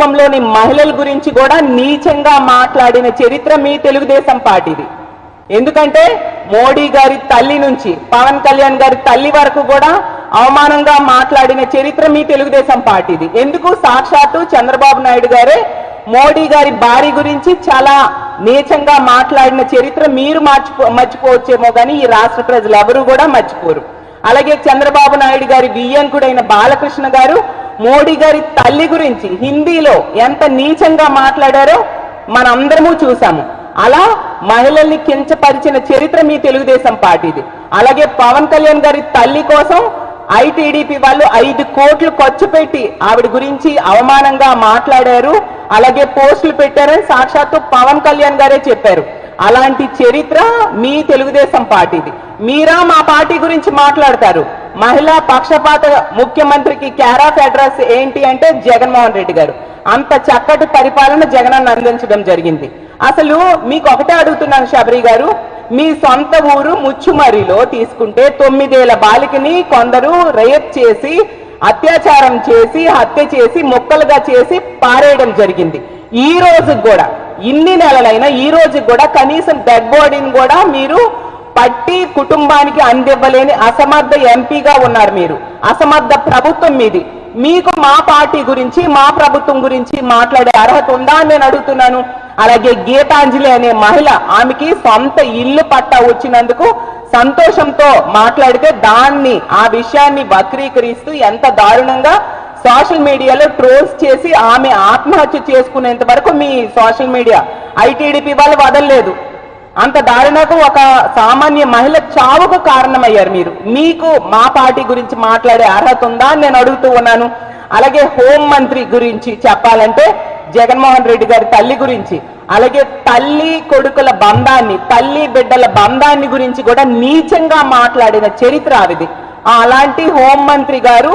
కుటుంబంలోని మహిళల గురించి కూడా నీచంగా మాట్లాడిన చరిత్ర మీ తెలుగుదేశం పార్టీది. ఎందుకంటే మోడీ గారి తల్లి నుంచి పవన్ కళ్యాణ్ గారి తల్లి వరకు కూడా అవమానంగా మాట్లాడిన చరిత్ర మీ తెలుగుదేశం పార్టీది. ఎందుకు? సాక్షాత్తు చంద్రబాబు నాయుడు గారే మోడీ గారి భార్య గురించి చాలా నీచంగా మాట్లాడిన చరిత్ర మీరు మర్చిపోవచ్చేమో కానీ ఈ రాష్ట్ర ప్రజలు ఎవరు కూడా మర్చిపోరు. అలాగే చంద్రబాబు నాయుడు గారి వియ్యంకుడైన బాలకృష్ణ గారు మోడీ గారి తల్లి గురించి హిందీలో ఎంత నీచంగా మాట్లాడారో మనందరము చూసాము. అలా మహిళల్ని కించపరిచిన చరిత్ర మీ తెలుగుదేశం పార్టీది. అలాగే పవన్ కళ్యాణ్ గారి తల్లి కోసం ఐటీడీపీ వాళ్ళు 5 కోట్లు ఖర్చు పెట్టి ఆవిడ గురించి అవమానంగా మాట్లాడారు, అలాగే పోస్టులు పెట్టారని సాక్షాత్తు పవన్ కళ్యాణ్ గారే చెప్పారు. అలాంటి చరిత్ర మీ తెలుగుదేశం పార్టీది. మీరా మా పార్టీ గురించి మాట్లాడతారు. మహిళా పక్షపాత ముఖ్యమంత్రికి కేర్ ఆఫ్ అడ్రస్ ఏంటి అంటే జగన్మోహన్ రెడ్డి గారు. అంత చక్కటి పరిపాలన జగనన్న అందించడం జరిగింది. అసలు మీకు ఒకటే అడుగుతున్నాను శబరి గారు, మీ సొంత ఊరు ముచ్చుమరిలో తీసుకుంటే 9 ఏళ్ల బాలికని కొందరు రేప్ చేసి అత్యాచారం చేసి హత్య చేసి ముక్కలుగా చేసి పారేయడం జరిగింది. ఈ రోజు కూడా ఇన్ని నెలలైనా ఈ రోజు కూడా కనీసం డెడ్ బాడీని కూడా మీరు పట్టి కుటుంబానికి అందివ్వలేని అసమర్థ ఎంపీగా ఉన్నారు మీరు. అసమర్థ ప్రభుత్వం మీది. మీకు మా పార్టీ గురించి మా ప్రభుత్వం గురించి మాట్లాడే అర్హత ఉందా అని నేను అడుగుతున్నాను. అలాగే గీతాంజలి అనే మహిళ, ఆమెకి సొంత ఇల్లు పట్టా వచ్చినందుకు సంతోషంతో మాట్లాడితే దాన్ని ఆ విషయాన్ని వక్రీకరిస్తూ ఎంత దారుణంగా సోషల్ మీడియాలో ట్రోల్స్ చేసి ఆమె ఆత్మహత్య చేసుకునేంత వరకు మీ సోషల్ మీడియా ఐటీడీపీ వాళ్ళు వదలలేదు. అంత దారుణకు ఒక సామాన్య మహిళ చావుకు కారణమయ్యారు మీరు. మీకు మా పార్టీ గురించి మాట్లాడే అర్హత ఉందా అని నేను అడుగుతూ ఉన్నాను. అలాగే హోంమంత్రి గురించి చెప్పాలంటే జగన్మోహన్ రెడ్డి గారి తల్లి గురించి, అలాగే తల్లి కొడుకుల బంధాన్ని తల్లి బిడ్డల బంధాన్ని గురించి కూడా నీచంగా మాట్లాడిన చరిత్ర ఆవిది. అలాంటి హోంమంత్రి గారు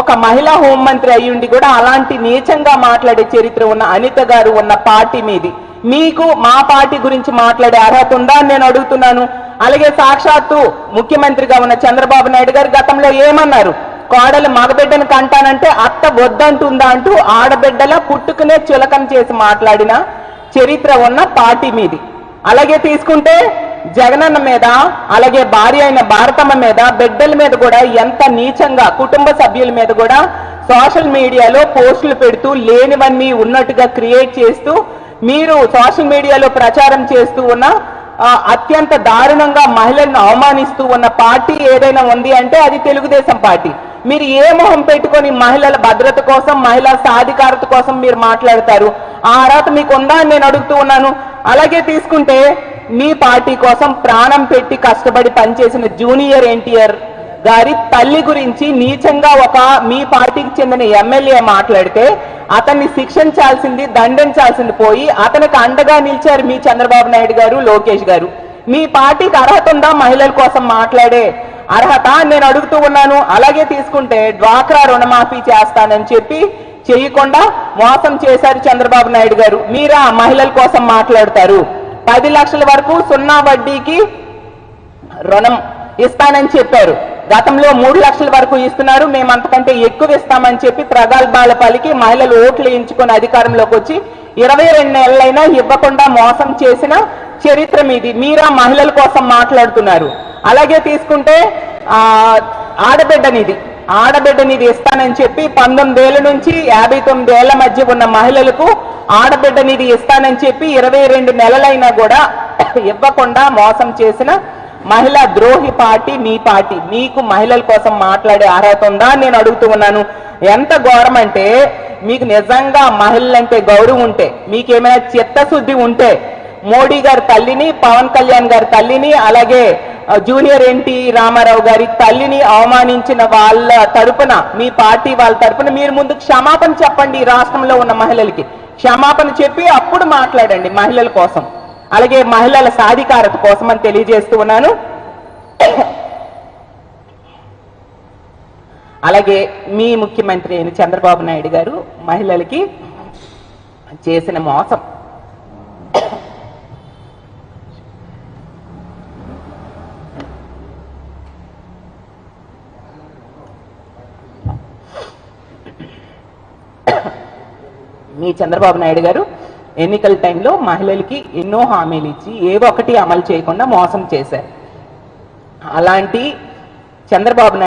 ఒక మహిళా హోంమంత్రి అయ్యుండి కూడా అలాంటి నీచంగా మాట్లాడే చరిత్ర ఉన్న అనిత గారు ఉన్న పార్టీ మీది. మీకు మా పార్టీ గురించి మాట్లాడే అర్హత ఉందా అని నేను అడుగుతున్నాను. అలాగే సాక్షాత్తు ముఖ్యమంత్రిగా ఉన్న చంద్రబాబు నాయుడు గారు గతంలో ఏమన్నారు? కోడలు మగబిడ్డను కంటానంటే అత్త వద్దంటుందా అంటూ ఆడబిడ్డల పుట్టుకునే చులకన చేసి మాట్లాడిన చరిత్ర ఉన్న పార్టీ మీది. అలాగే తీసుకుంటే జగనన్న మీద, అలాగే భార్య అయిన భారతమ్మ మీద, బిడ్డల మీద కూడా ఎంత నీచంగా కుటుంబ సభ్యుల మీద కూడా సోషల్ మీడియాలో పోస్టులు పెడుతూ లేనివన్నీ ఉన్నట్టుగా క్రియేట్ చేస్తూ మీరు సోషల్ మీడియాలో ప్రచారం చేస్తూ ఉన్న అత్యంత దారుణంగా మహిళలను అవమానిస్తూ ఉన్న పార్టీ ఏదైనా ఉంది అంటే అది తెలుగుదేశం పార్టీ. మీరు ఏ మొహం పెట్టుకొని మహిళల భద్రత కోసం మహిళా సాధికారత కోసం మీరు మాట్లాడతారు? ఆ అర్హత మీకు ఉందా అని నేను అడుగుతూ ఉన్నాను. అలాగే తీసుకుంటే మీ పార్టీ కోసం ప్రాణం పెట్టి కష్టపడి పనిచేసిన జూనియర్ ఎన్టీఆర్ గారి తల్లి గురించి నీచంగా ఒక మీ పార్టీకి చెందిన ఎమ్మెల్యే మాట్లాడితే అతన్ని శిక్షించాల్సింది దండించాల్సింది పోయి అతనికి అండగా నిలిచారు మీ చంద్రబాబు నాయుడు గారు, లోకేష్ గారు. మీ పార్టీకి అర్హత ఉందా మహిళల కోసం మాట్లాడే అర్హత నేను అడుగుతూ ఉన్నాను. అలాగే తీసుకుంటే డ్వాక్రా రుణమాఫీ చేస్తానని చెప్పి చేయకుండా మోసం చేశారు చంద్రబాబు నాయుడు గారు. మీరా మహిళల కోసం మాట్లాడతారు? 10 లక్షల వరకు 0 వడ్డీకి రుణం ఇస్తానని చెప్పారు. గతంలో 3 లక్షల వరకు ఇస్తున్నారు, మేము అంతకంటే ఎక్కువ ఇస్తామని చెప్పి ప్రగల్భాల పలికి మహిళలు ఓట్లు ఎంచుకొని అధికారంలోకి వచ్చి 22 నెలలైనా ఇవ్వకుండా మోసం చేసిన చరిత్ర మీది. మీరా మహిళల కోసం మాట్లాడుతున్నారు. అలాగే తీసుకుంటే ఆడబిడ్డనిది ఇస్తానని చెప్పి 19 ఏళ్ల నుంచి 59 ఏళ్ల మధ్య ఉన్న మహిళలకు ఆడబిడ్డనిది ఇస్తానని చెప్పి 22 నెలలైనా కూడా ఇవ్వకుండా మోసం చేసిన మహిళా ద్రోహి పార్టీ మీ పార్టీ. మీకు మహిళల కోసం మాట్లాడే అర్హత ఉందా నేను అడుగుతూ ఉన్నాను. ఎంత ఘోరం అంటే మీకు నిజంగా మహిళలంటే గౌరవం ఉంటే, మీకేమైనా చిత్తశుద్ధి ఉంటే మోడీ గారి తల్లిని, పవన్ కళ్యాణ్ గారి తల్లిని, అలాగే జూనియర్ ఎన్టీ రామారావు గారి తల్లిని అవమానించిన వాళ్ళ తరపున, మీ పార్టీ వాళ్ళ తరపున మీరు ముందు క్షమాపణ చెప్పండి. ఈ రాష్ట్రంలో ఉన్న మహిళలకి క్షమాపణ చెప్పి అప్పుడు మాట్లాడండి మహిళల కోసం, అలాగే మహిళల సాధికారత కోసం అని తెలియజేస్తూ ఉన్నాను. అలాగే మీ ముఖ్యమంత్రి అయిన చంద్రబాబు నాయుడు గారు మహిళలకి చేసిన మోసం, మీ చంద్రబాబు నాయుడు గారు ఎన్నికల టైంలో మహిళలకి ఎన్నో హామీలు ఇచ్చి ఏవో ఒకటి అమలు చేయకుండా మోసం చేశారు. అలాంటి చంద్రబాబు నాయుడు